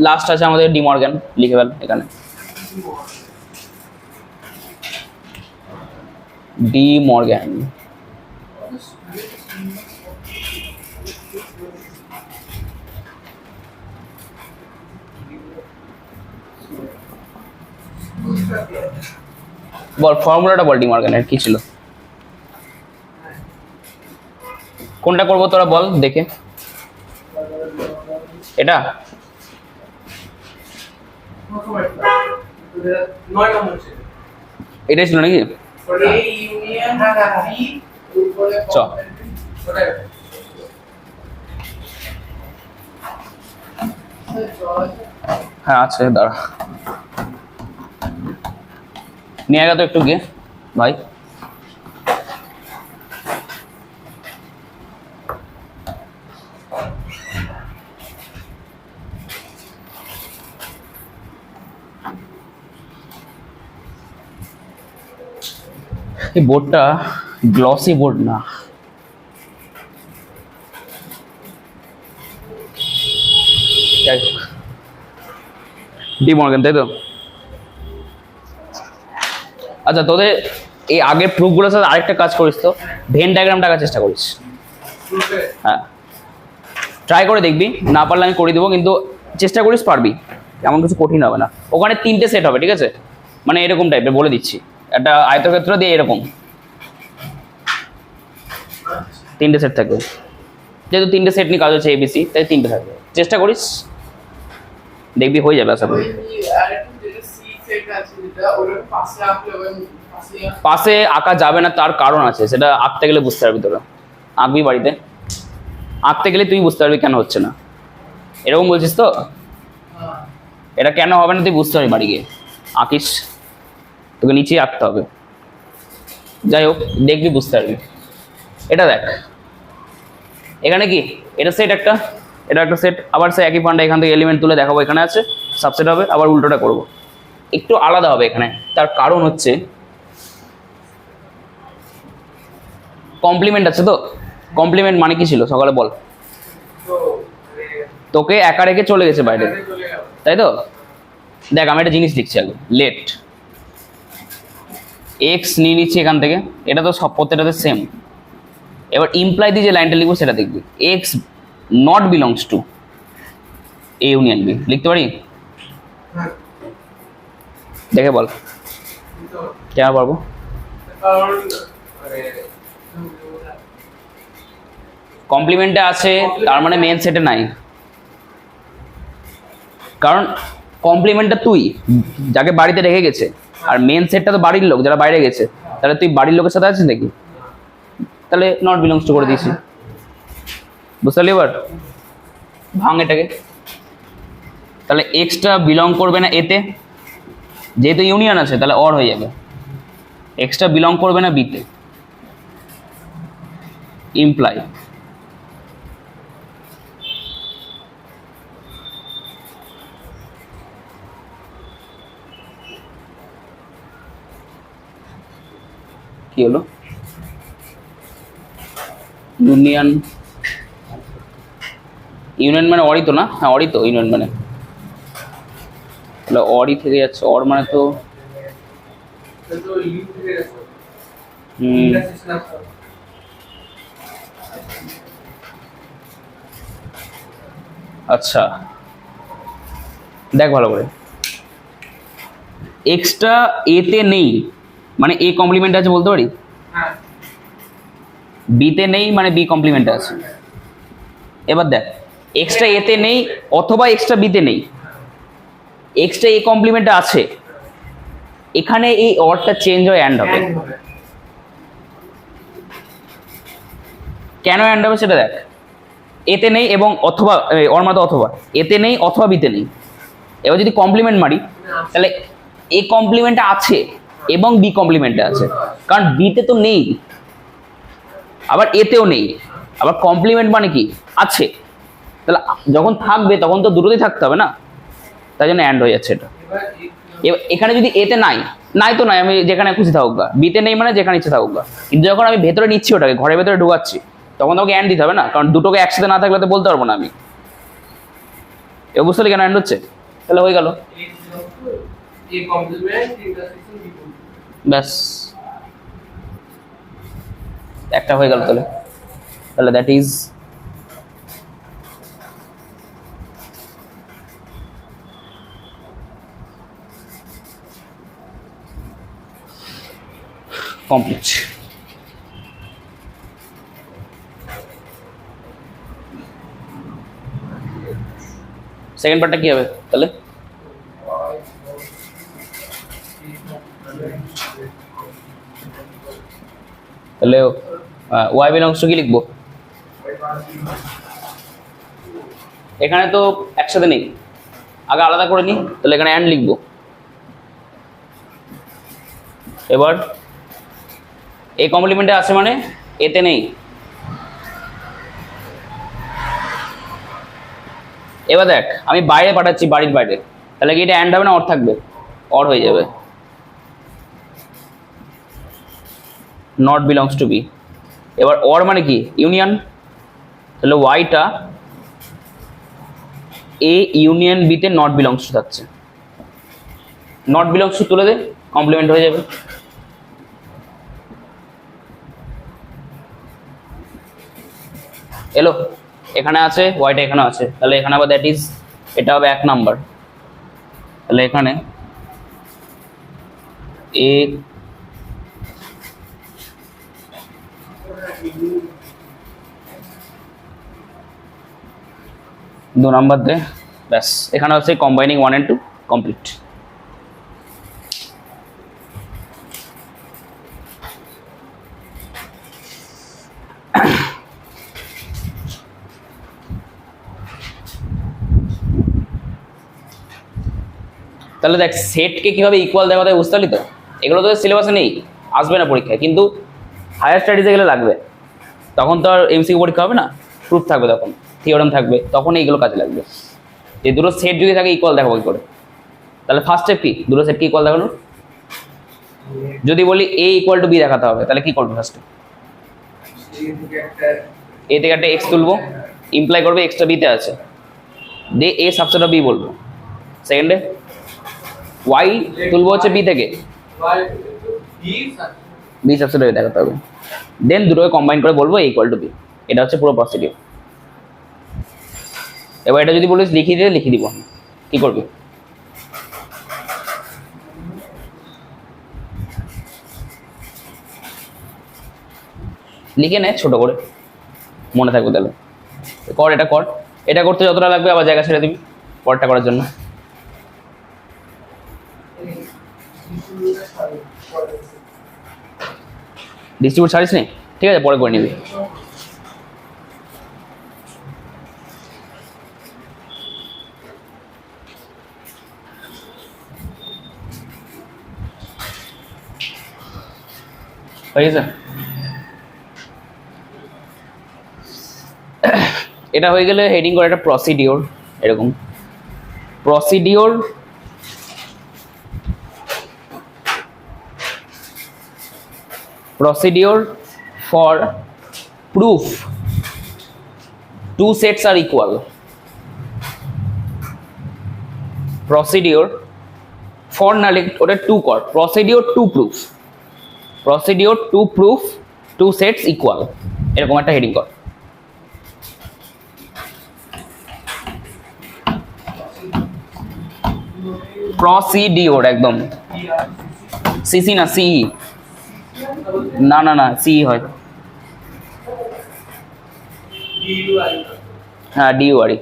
Last আছে আমাদের D Morgan, লিখে ফেল এখানে ডি মর্গ্যান। বল ফর্মুলাটা বল ডি মর্গ্যানের কি ছিল, কোনটা করবো তোরা বল দেখে। এটা এটাই ছিল নাকি? চ হ্যাঁ আছে, দাঁড়া নিয়ে গেল তো একটু গিয়ে ভাই। এই বোর্ডটা গ্লসি বোর্ড না, ডি মর্গ্যান তাই তো। আচ্ছা তোদের এই আগের প্রুফগুলোর সাথে আরেকটা কাজ করিস তো, ভেন ডায়াগ্রামটা আঁকার চেষ্টা করিস। হ্যাঁ ট্রাই করে দেখবি, না পারলে আমি করে দেবো, কিন্তু চেষ্টা করিস পারবি, এমন কিছু কঠিন হবে না। ওখানে 3টে সেট হবে, ঠিক আছে, মানে এরকম টাইপের বলে দিচ্ছি, একটা আয়তক্ষেত্র দিয়ে এরকম 3টে সেট থাকবে, যেহেতু 3টে সেট নিয়ে কাজ হচ্ছে এবিসি, তাই 3টে থাকবে। চেষ্টা করিস, দেখবি হয়ে যাবে আশা করি। পাশে আঁকা যাবে না তার কারণ আছে, সেটা আঁকতে গেলে বুঝতে পারবি, তোরা আঁকবি বাড়িতে, আঁকতে গেলে তুই বুঝতে পারবি কেন হচ্ছে না। এরকম বলছিস তো, এটা কেন হবে না তুই বুঝতে পারবি বাড়ি গিয়ে, আঁকিস, তোকে নিচেই আঁকতে হবে। যাই হোক দেখবি বুঝতে পারবি। এটা দেখ এখানে কি, এটা সেট একটা, এটা একটা সেট, আবার সে একই ফান্ডা এখান থেকে এলিমেন্ট তুলে দেখাবো, এখানে আছে সাবসেট হবে, আবার উল্টোটা করব, একটু আলাদা হবে এখানে। তার কারণ হচ্ছে কমপ্লিমেন্ট আছে তো। কমপ্লিমেন্ট মানে কি ছিল সকালে বল? তোকে একা রেখে চলে গেছে বাইরে, তাই তো। দেখ আমি একটা জিনিস লিখছি আগে, লেট এক্স নিয়ে নিচ্ছি এখান থেকে, এটা তো সব প্রত্যেকটাতে সেম। এবার ইমপ্লাই দিয়ে যে লাইনটা লিখবো সেটা দেখবি, X not belongs to A union B, লিখতে পারি? দেখে বল কেন পারবো? কমপ্লিমেন্টে আছে তার মানে মেন সেটে নাই, কারণ কমপ্লিমেন্টটা তুই যাকে বাড়িতে রেখে গেছে, আর মেন সেটটা তো বাড়ির লোক যারা বাইরে গেছে, তাহলে তুই বাড়ির লোকের সাথে আছিস নাকি? তাহলে নট বিলংস টু করে দিয়েছি, বুঝতে পারলি? এবার ভাঙ এটাকে, তাহলে এক্সটা বিলং করবে না এতে, যেহেতু ইউনিয়ন আছে তাহলে অর হয়ে যাবে, এক্সটা বিলং করবে না বিতে, ইমপ্লাই কি হলো? ইউনিয়ন, ইউনিয়ন মানে অরই তো না? হ্যাঁ অরই তো, ইউনিয়ন মানে তাহলে অরই থেকে যাচ্ছে, অর মানে তো আচ্ছা দেখ ভালো করে, এক্সট্রা এতে নেই মানে এ কমপ্লিমেন্ট আছে বলতে পারি, বিতে নেই মানে বি কমপ্লিমেন্ট আছে। এবার দেখ এক্সট্রা এতে নেই অথবা এক্সট্রা বিতে নেই, এক্সট্রা এ কমপ্লিমেন্ট আছে, এখানে এই অরটা চেঞ্জ হয়ে অ্যান্ড হবে। কেন অ্যান্ড হবে সেটা দেখ, এতে নেই এবং অথবা অর মানে অথবা, এতে নেই অথবা বিতে নেই। এবার যদি কমপ্লিমেন্ট মারি তাহলে এ কমপ্লিমেন্টটা আছে এবং বি কমপ্লিমেন্টে আছে, কারণ বিতে তো নেই আবার এতেও নেই, আবার কমপ্লিমেন্ট মানে কি আছে, তাহলে যখন থাকবে তখন তো দুটোতেই থাকতে হবে না, তাই জন্য অ্যান্ড হয়ে যাচ্ছে এটা। এখানে যদি এতে নাই, নাই তো নাই, আমি যেখানে খুশি থাকুক গা, বিতে নেই মানে যেখানে ইচ্ছে থাকুক গা, কিন্তু যখন আমি ভেতরে নিচ্ছি ওটাকে ঘরের ভেতরে ঢুকাচ্ছি তখন তোমাকে অ্যান্ড দিতে হবে না, কারণ দুটোকে একসাথে না থাকলে তো বলতে পারবো না আমি। এ বুঝতে পারলি কেন অ্যান্ড হচ্ছে? তাহলে হয়ে গেল, ব্যাস একটা হয়ে গেল। তাহলে তাহলে দ্যাট ইজ কমপ্লিট। সেকেন্ড পার্টটা কি হবে তাহলে? তাহলে ওয়াই বিলংস টু কি লিখবো? এখানে তো একসাথে নেই, আগে আলাদা করে নিই। তাহলে এখানে অ্যান্ড লিখবো। এবার এ কমপ্লিমেন্টে আছে মানে এতে নেই। এবার দেখ আমি বাইরে পাঠাচ্ছি, বাড়ির বাইরে, তাহলে কি এটা অ্যান্ড হবে না অর থাকবে? অর হয়ে যাবে, নট বিলংস টু বি। এবার অর মানে কি? ইউনিয়ন। তাহলে ওয়াইটা এ ইউনিয়ন বিতে নট বিলংস টু থাকছে, নট বিলংস টু তুলে দে, কমপ্লিমেন্ট হয়ে যাবে। এলো, এখানে আছে ওয়াইটা, এখানে আছে, তাহলে এখানে আবার দ্যাট ইজ, এটা হবে 1 নাম্বার। তাহলে এখানে এ দু নাম্বার দে, ব্যাস। এখানে হচ্ছে কম্বাইনিং 1 and 2 কমপ্লিট। তাহলে দেখ সেটকে কিভাবে ইকুয়াল দেওয়া যায় বুঝতে পারলি তো? এগুলো তো সিলেবাসে নেই, আসবে না পরীক্ষায়, কিন্তু হায়ার স্টাডিজে গেলে লাগবে। তখন তো আর এমসিকিউ পরীক্ষা হবে না, প্রুফ থাকবে, তখন থিওরেম থাকবে, তখন এইগুলো কাজে লাগবে। এই দুটো সেট যদি থাকে ইকুয়াল দেখাবো কি করে? তাহলে ফার্স্ট স্টেপ কি? দুটো সেটকে ইকুয়াল দেখানো। যদি বলি এ ইকুয়াল টু বি দেখাতে হবে, তাহলে কি করবো? ফার্স্টে এ থেকে একটা এক্স তুলবো, ইমপ্লাই করবে এক্সটা বিতে আছে, দিয়ে এ সাবসেট অফ বি বলবো। সেকেন্ডে ওয়াই তুলবো হচ্ছে বি থেকে, বি সাবসেট অফ এ দেখাতে হবে, দেন দুটোকে কম্বাইন করে বলবো এ ইকুয়াল টু বি। এটা হচ্ছে পুরো প্রসিডিউর। এবার এটা যদি বলিস লিখে দিয়ে লিখে দিব, কি করবি? লিখে নে ছোট করে, মনে থাকবে। তাহলে কর, এটা কর, এটা করতে যতটা লাগবে আবার জায়গা ছেড়ে দিবি পরটা করার জন্য। ডিস্ট্রিবিউট ছাড়িস নি, ঠিক আছে, পরে করে নিবি। হয়ে গেছে? এটা হয়ে গেলে হেডিং করে একটা প্রসিডিওর, এরকম procedure procedure for proof two sets are equal. Procedure for না লিখ, ওটা টু কর, procedure to proof, procedure to proof two sets equal, এরকম একটা হেডিং কর। procedure একদম, সিসি না সি, না না না সি হয়, হ্যাঁ D U R E.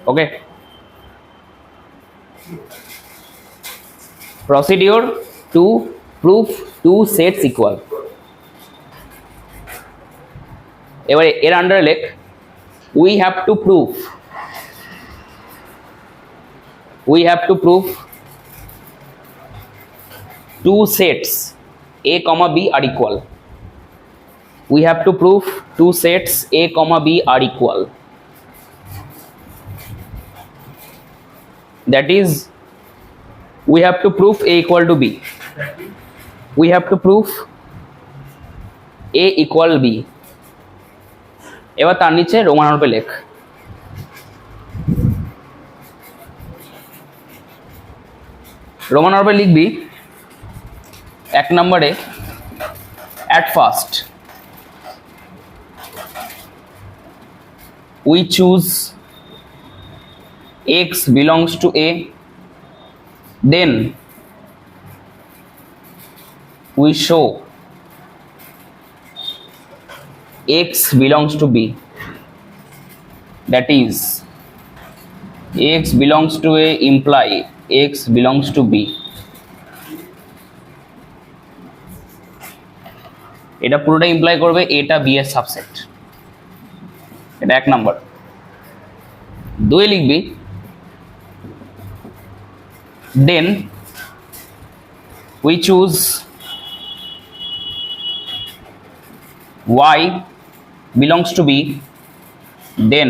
Okay, procedure to proof two sets equal. এবারে এর আন্ডারে লেখ we have to proof, we have to prove two sets a comma b are equal. We have to prove two sets a comma b are equal. That is, we have to prove a equal to b. We have to prove a equal b. এবার তার নিচে Roman হরফে লেখ। Roman হরফে লিখবি 1 নম্বরে at first we choose x belongs to A, then we show x belongs to B, that is x belongs to A imply x belongs to B. এটা পুরোটা ইমপ্লাই করবে এটা বি এর সাবসেট। এটা 1 নম্বর। 2 লিখবি then we choose y belongs to B, then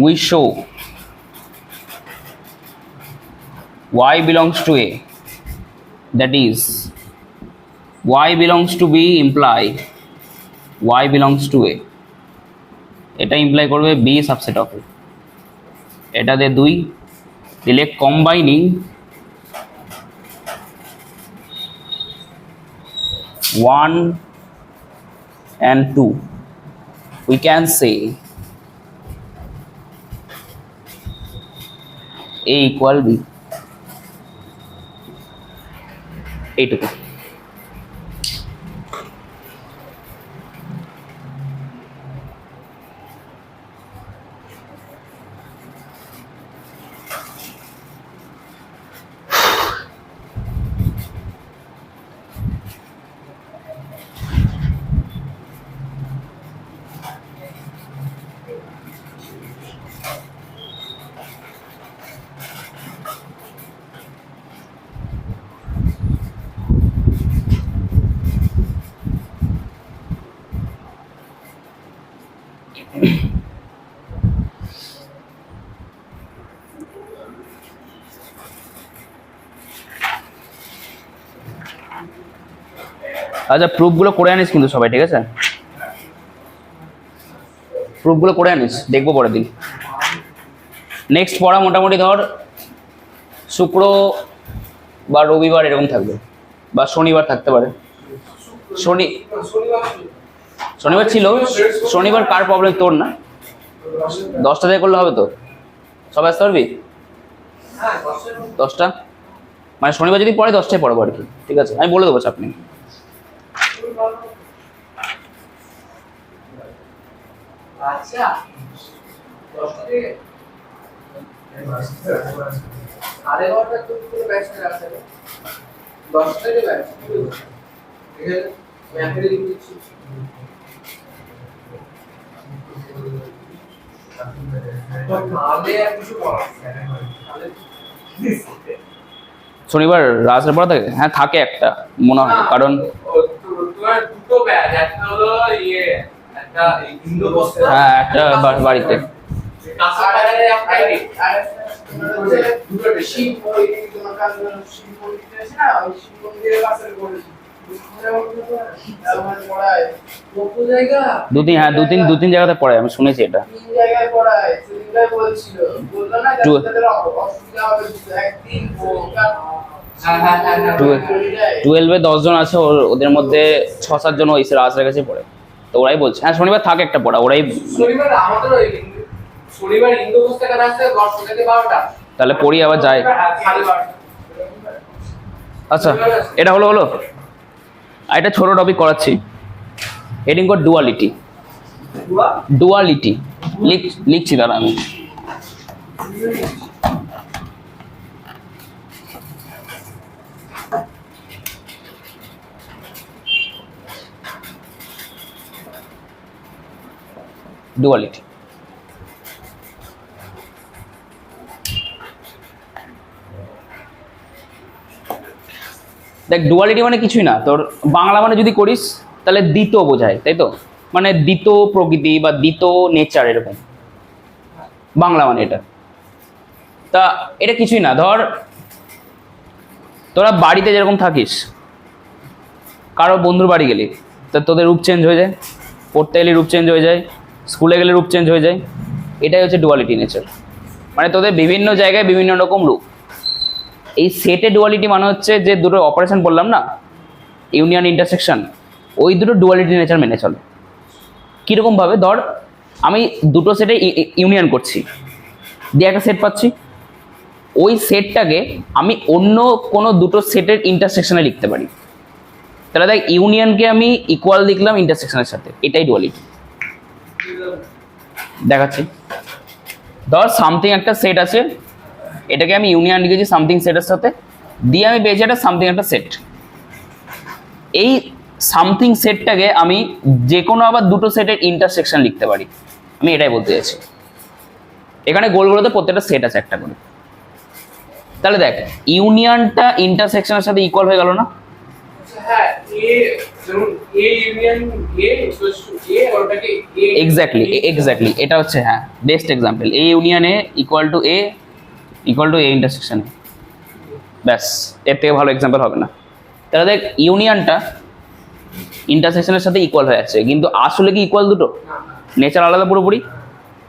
we show y belongs to A, that is y belongs to B imply y belongs to A. এটা imply করবে B subset of এ। এটা দিয়ে 2 দিলে combining 1 and 2 we can say A equal B. এইটুকু। আচ্ছা প্রুফগুলো করে আনিস কিন্তু সবাই, ঠিক আছে? প্রুফগুলো করে আনিস, দেখবো পরের দিন। নেক্সট পড়া মোটামুটি ধর শুক্র বা রবিবার এরকম থাকবে, বা শনিবার থাকতে পারে। শনিবার ছিল, শনিবার কার প্রবলেম? তোর না? 10টা থেকে করলে হবে তো? সবাই আসতে পারবি? 10টা মানে শনিবার যদি পড়ে 10টায় পড়বো আর কি, ঠিক আছে? আমি বলে দেবো, চাপ নেই। আচ্ছা 10টা থেকে আরে ঘন্টা তো পুরো ব্যাচ আছে 10টা থেকে ব্যাচ এখানে ম্যাপে লিখে দিচ্ছি। তো তাহলে আর কিছু পড়া তাহলে শনিবার রাজের পড়া থাকে? হ্যাঁ থাকে একটা মনে হয়, কারণ তোমার দুটো ব্যাচ, একটা হলো ইয়ে একটা ইন্দো বস্তা, হ্যাঁ একটা বাড়িতে কাঁসাড়ারে একটা আর দুটো শিব ওই তোমার কাছে শিব মন্দির আছে না, ওই শিব মন্দিরের কাছে করেছি দু তিন জায়গাতে পড়ে, আমি শুনেছি এটা। 3 জায়গায় পড়ায়, সেদিনটাই বলছিল, বললো না যে তাদের অসুবিধা হবে একদিন। 12-এ 10 জন আছে, ওদের মধ্যে 6-7 জন ওই রাজের কাছে পড়ে, তো ওরাই বলছে। হ্যাঁ শনিবার থাকে একটা পড়া, ওরাই শনিবার আমাদের ওই শনিবার ইন্দো পুস্তকের আছে 10 থেকে 12টা, তাহলে পড়ি আবার যায়। আচ্ছা এটা হলো আর একটা ছোট টপিক করাচ্ছি, হেডিং কর ডুয়ালিটি। ডুয়ালিটি লিখছি দাঁড়া আমি। ডুয়ালিটি দেখ, ডুয়ালিটি মানে কিছুই না, তোর বাংলা মানে যদি করিস তাহলে দ্বিত বোঝায়, তাই তো? মানে দ্বিত প্রকৃতি বা দ্বিত নেচার, এরকম বাংলা মানে এটা। তা এটা কিছুই না, ধর তোরা বাড়িতে যেরকম থাকিস, কারো বন্ধুর বাড়ি গেলি, তা তোদের রূপ চেঞ্জ হয়ে যায়, পড়তে গেলে রূপ চেঞ্জ হয়ে যায়, স্কুলে গেলে রূপ চেঞ্জ হয়ে যায়। এটাই হচ্ছে ডুয়ালিটি নেচার, মানে তোদের বিভিন্ন জায়গায় বিভিন্ন রকম রূপ। এই সেটে ডুয়ালিটি মানে হচ্ছে যে দুটো অপারেশন বললাম না, ইউনিয়ন ইন্টারসেকশন, ওই দুটো ডুয়ালিটি নেচার মেনে চলে। কীরকমভাবে, ধর আমি দুটো সেটে ইউনিয়ন করছি, দিয়ে একটা সেট পাচ্ছি, ওই সেটটাকে আমি অন্য কোনো দুটো সেটের ইন্টারসেকশনে লিখতে পারি। তাহলে দেখ, ইউনিয়নকে আমি ইকুয়াল লিখলাম ইন্টারসেকশনের সাথে, এটাই ডুয়ালিটি। দেখাচ্ছি, ধর সামথিং একটা সেট আছে, এটাকে আমি ইউনিয়ন লিখেছি সামথিং সেটের সাথে, দিয়ে আমি পেয়েছি একটা সামথিং একটা সেট। এই সামথিং সেটটাকে আমি যে কোনো আবার দুটো সেটের ইন্টারসেকশন লিখতে পারি, আমি এটাই বলতে চাইছি। এখানে গোলগুলোতে প্রত্যেকটা সেট আছে একটা করে। তাহলে দেখ, ইউনিয়নটা ইন্টারসেকশনের সাথে ইকুয়াল হয়ে গেল না? হ্যাঁ, এ যেমন A union A equals to A, ওটাকে এ এক্স্যাক্টলি এটা হচ্ছে, হ্যাঁ, best example. A union A equal to A intersection A. ব্যাস, এর থেকে ভালো এক্সাম্পল হবে না। তাহলে দেখ, ইউনিয়নটা ইন্টারসেকশনের সাথে ইকুয়াল হয়ে যাচ্ছে, কিন্তু আসলে কি ইকুয়াল দুটো? নেচার আলাদা পুরোপুরি,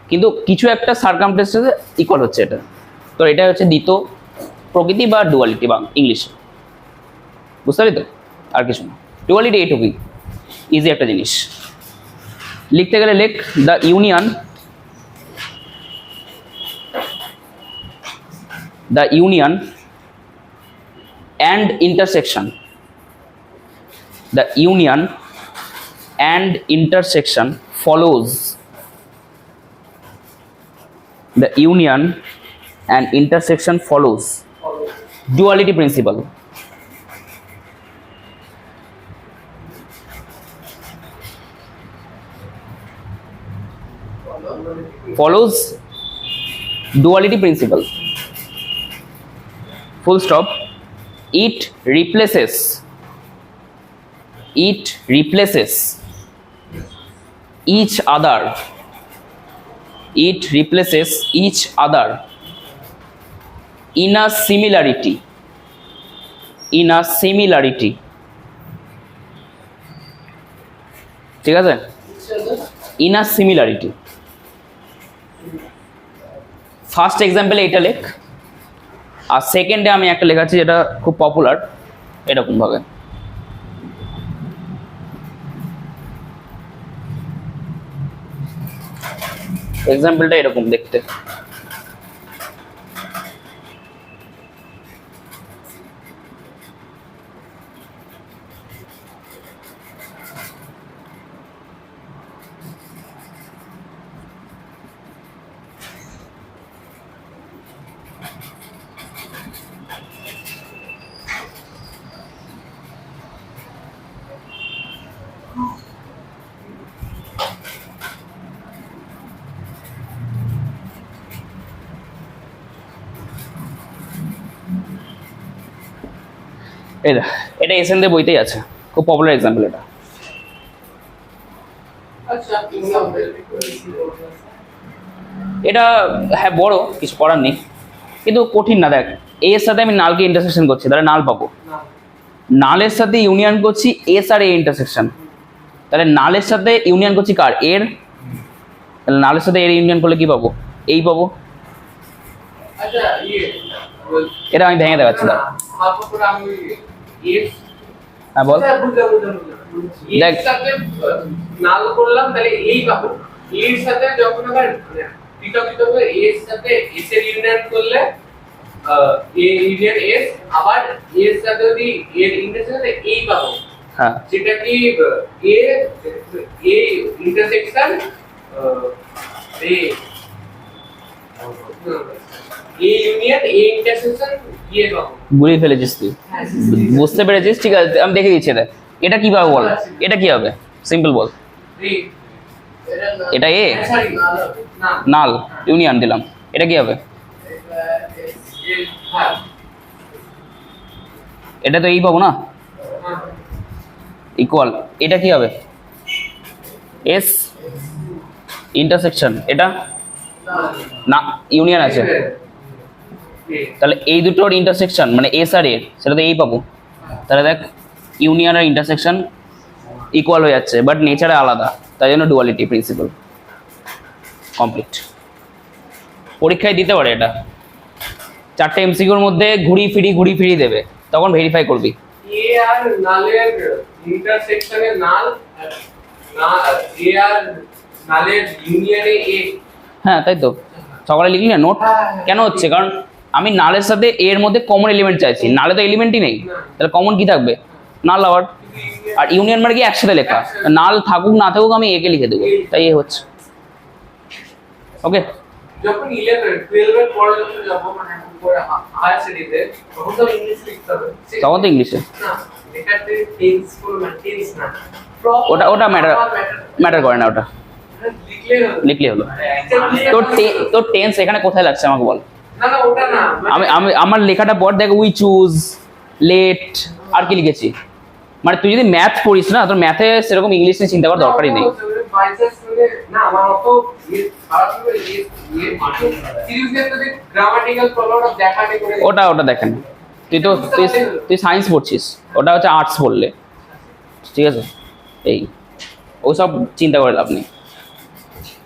কিন্তু কিছু একটা সার্কামস্টেন্সে ইকুয়াল হচ্ছে এটা। তো এটাই হচ্ছে দ্বিতীয় প্রকৃতি বা ডুয়ালিটি বা ইংলিশে। বুঝতে পারি তো? আর কিছু না, ডুয়ালিটি এইটুকুই, ইজি একটা জিনিস। লিখতে গেলে লেখ, the union and intersection, the union and intersection follows, the union and intersection follows duality principle. Follows duality principle, full stop. It replaces each other, in a similarity, ঠিক আছে? in a similarity. First example এইটা লেখ, আর সেকেন্ডে আমি একটা লেখাচ্ছি যেটা খুব popular, এরকম ভাবে। এক্সাম্পলটা এরকম দেখতে। এটা এসএনদের বইতেই আছে, খুব পপুলার এক্সাম্পল এটা। আচ্ছা, এক্সাম্পল এটা হ্যাঁ বড়, কিছু করার নেই, কিন্তু কঠিন না। দেখ, এ এর সাথে আমি নালকে ইন্টারসেকশন করছি, তাহলে নাল পাবো। নালের সাথে ইউনিয়ন করছি এস আর এ ইন্টারসেকশন, তাহলে নালের সাথে ইউনিয়ন করছি কার? এর। তাহলে নালের সাথে এর ইউনিয়ন করলে কি পাবো? এই পাবো। আচ্ছা, এটা আমি ভেঙে দেখাচ্ছি। হ্যাঁ বল। দেখ, নাল করলাম, তাহলে এই পাবো। এর সাথে যখন আবার পৃথক এর সাথে এস এর ইউনিয়ন করলে এ ইউনিয়ন এস, আবার এর সাথে যদি এর ইন্টারসেকশন এই পাবো। হ্যাঁ, সেটা কি এ ইন্টারসেকশন এ ইউনিয়ন এ ইন্টারসেকশন এ পাবো। গুলিয়ে ফেলেছিস তুই, বুঝতে পেরেছিস? ঠিক আছে, আমি দেখে দিচ্ছি। এটা কি পাবো বল? এটা কি হবে? সিম্পল বল। এটা এ, নাল ইউনিয়ন দিলাম, এটা কি হবে? এটা তো এই পাবো না, ইকুয়াল। এটা কি হবে? এস ইন্টারসেকশন, এটা না ইউনিয়ন আছে, তাহলে এই দুটোর ইন্টারসেকশন মানে এস আর এর, সেটা তো এই পাবো। তাহলে দেখ, ইউনিয়ন আর ইন্টারসেকশন ইকুয়াল হয়ে যাচ্ছে, বাট নেচারে আলাদা। তাই জন্য ডুয়ালিটি প্রিন্সিপাল কমপ্লিট। পরীক্ষায় দিতে পারে এটা, 4টে এমসিকিউর মধ্যে ঘুরি ফিরি দেবে, তখন ভেরিফাই করবি। এ আর নালের ইন্টারসেকশনে নাল, এ আর নালের ইউনিয়নে এ। হ্যাঁ তাই তো, সকালে লিখলি না নোট? কেন হচ্ছে? কারণ আমি নালের সাথে এর মধ্যে কমন এলিমেন্ট চাইছি, নালে তো এলিমেন্টই নেই, তাহলে কমন কি থাকবে? নাল আবার। আর ইউনিয়ন মানে কি একসাথে লেখা, নাল থাকুক না থাকুক আমি একে লিখে দেবো, তাই এ হচ্ছে। ওকে, যখন 11 12 এর পরে যখন যাব মানে উপরে হায়ার স্টাডিতে, তখন তো ইংলিশ লিখতে হবে। তখন তো ইংলিশে। না, এটাতে টেন্স পুরো না, টেন্স না, ওটা ম্যাটার করে না, ওটা লিখলে হলো। তোর টেন্স এখানে কোথায় লাগছে আমাকে বল। না না ওটা না, আমি আমার লেখাটা পর দেখ, উই চুজ, লেট, আর কি লিখেছি। মানে তুই যদি ম্যাথ পড়িস না, তোর ম্যাথে সেরকম ইংলিশ নিয়ে চিন্তা করার দরকারই নেই। না আমার অত সিরিয়াসলি গ্রামাটিক্যাল প্রবলেমটা দেখাতে করে। ওটা দেখেন, তুই সায়েন্স পড়ছিস, ওটা হচ্ছে আর্টস পড়লে, ঠিক আছে? এই ওসব চিন্তা করে লাভ নেই।